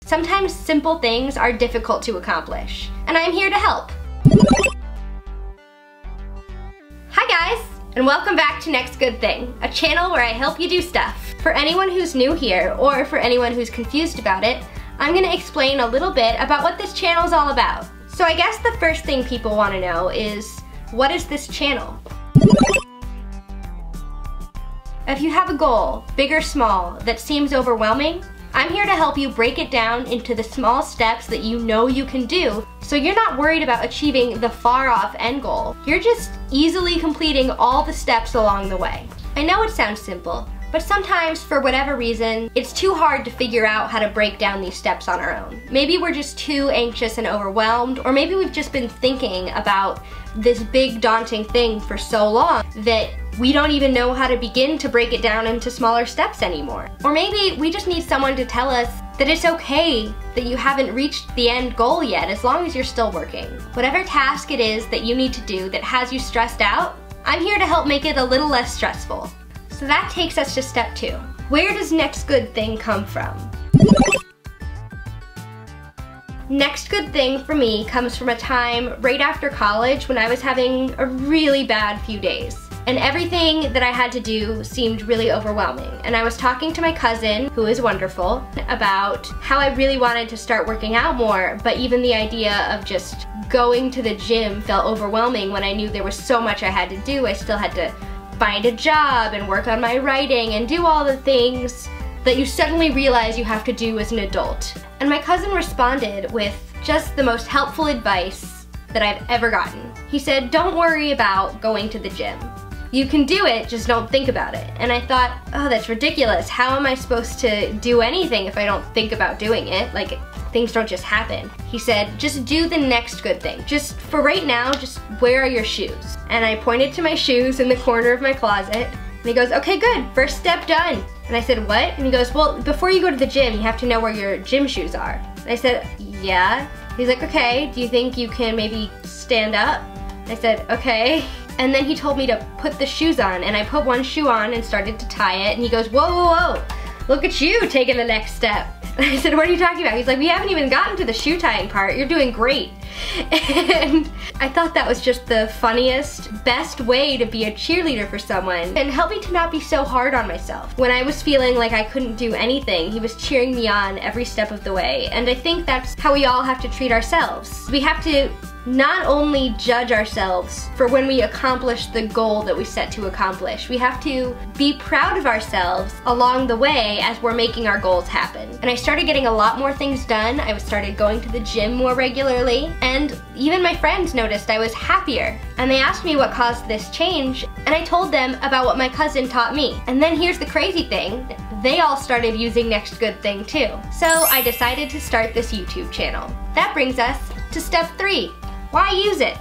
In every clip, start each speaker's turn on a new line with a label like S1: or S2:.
S1: Sometimes simple things are difficult to accomplish, and I'm here to help. Hi guys, and welcome back to Next Good Thing, a channel where I help you do stuff. For anyone who's new here, or for anyone who's confused about it, I'm gonna explain a little bit about what this channel is all about. So I guess the first thing people wanna know is, what is this channel? If you have a goal, big or small, that seems overwhelming, I'm here to help you break it down into the small steps that you know you can do, so you're not worried about achieving the far-off end goal. You're just easily completing all the steps along the way. I know it sounds simple, but sometimes, for whatever reason, it's too hard to figure out how to break down these steps on our own. Maybe we're just too anxious and overwhelmed, or maybe we've just been thinking about this big daunting thing for so long that we don't even know how to begin to break it down into smaller steps anymore. Or maybe we just need someone to tell us that it's okay that you haven't reached the end goal yet, as long as you're still working. Whatever task it is that you need to do that has you stressed out, I'm here to help make it a little less stressful. So that takes us to step 2. Where does Next Good Thing come from? Next good thing for me comes from a time right after college when I was having a really bad few days. And everything that I had to do seemed really overwhelming. And I was talking to my cousin, who is wonderful, about how I really wanted to start working out more, but even the idea of just going to the gym felt overwhelming when I knew there was so much I had to do. I still had to find a job and work on my writing and do all the things that you suddenly realize you have to do as an adult. And my cousin responded with just the most helpful advice that I've ever gotten. He said, don't worry about going to the gym. You can do it, just don't think about it. And I thought, oh, that's ridiculous. How am I supposed to do anything if I don't think about doing it? Like, things don't just happen. He said, just do the next good thing. Just for right now, just wear your shoes. And I pointed to my shoes in the corner of my closet. And he goes, okay, good, first step done. And I said, what? And he goes, well, before you go to the gym, you have to know where your gym shoes are. And I said, yeah. He's like, okay, do you think you can maybe stand up? I said, okay. And then he told me to put the shoes on, and I put one shoe on and started to tie it, and he goes, whoa, whoa, whoa, look at you taking the next step. And I said, what are you talking about? He's like, we haven't even gotten to the shoe tying part, you're doing great. And I thought that was just the funniest, best way to be a cheerleader for someone and help me to not be so hard on myself. When I was feeling like I couldn't do anything, he was cheering me on every step of the way. And I think that's how we all have to treat ourselves. We have to not only judge ourselves for when we accomplish the goal that we set to accomplish, we have to be proud of ourselves along the way as we're making our goals happen. And I started getting a lot more things done. I started going to the gym more regularly, and even my friends noticed I was happier. And they asked me what caused this change, and I told them about what my cousin taught me. And then here's the crazy thing, they all started using Next Good Thing too. So I decided to start this YouTube channel. That brings us to step 3. Why use it?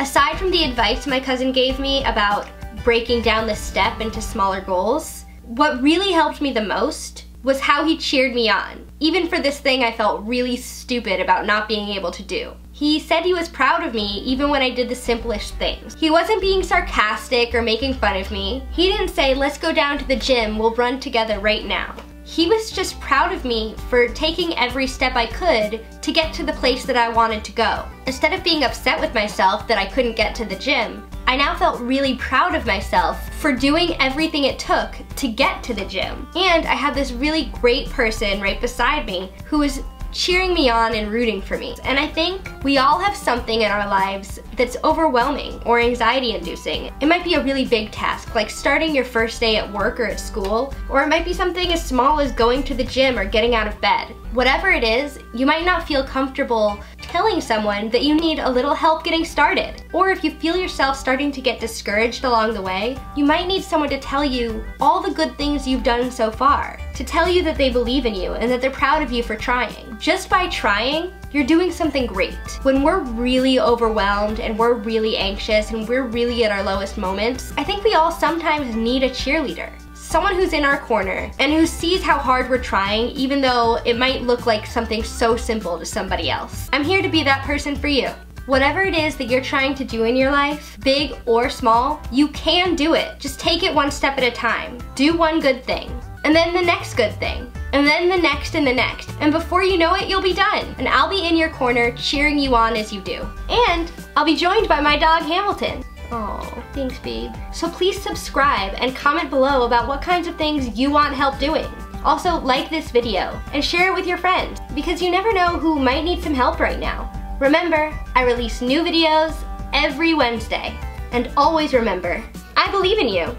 S1: Aside from the advice my cousin gave me about breaking down the step into smaller goals, what really helped me the most was how he cheered me on, even for this thing I felt really stupid about not being able to do. He said he was proud of me even when I did the simplest things. He wasn't being sarcastic or making fun of me. He didn't say, let's go down to the gym, we'll run together right now. He was just proud of me for taking every step I could to get to the place that I wanted to go. Instead of being upset with myself that I couldn't get to the gym, I now felt really proud of myself for doing everything it took to get to the gym. And I had this really great person right beside me who was cheering me on and rooting for me. And I think we all have something in our lives that's overwhelming or anxiety-inducing. It might be a really big task, like starting your first day at work or at school, or it might be something as small as going to the gym or getting out of bed. Whatever it is, you might not feel comfortable telling someone that you need a little help getting started. Or if you feel yourself starting to get discouraged along the way, you might need someone to tell you all the good things you've done so far, to tell you that they believe in you and that they're proud of you for trying. Just by trying, you're doing something great. When we're really overwhelmed and we're really anxious and we're really at our lowest moments, I think we all sometimes need a cheerleader. Someone who's in our corner and who sees how hard we're trying, even though it might look like something so simple to somebody else. I'm here to be that person for you. Whatever it is that you're trying to do in your life, big or small, you can do it. Just take it one step at a time. Do one good thing, and then the next good thing. and then the next and the next. And before you know it, you'll be done. And I'll be in your corner cheering you on as you do. And I'll be joined by my dog, Hamilton. Oh, thanks, babe. So please subscribe and comment below about what kinds of things you want help doing. Also, like this video and share it with your friends because you never know who might need some help right now. Remember, I release new videos every Wednesday. And always remember, I believe in you.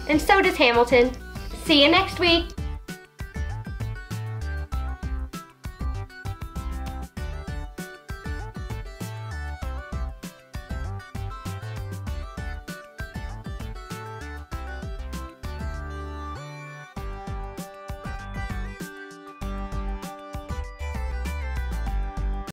S1: And so does Hamilton. See you next week.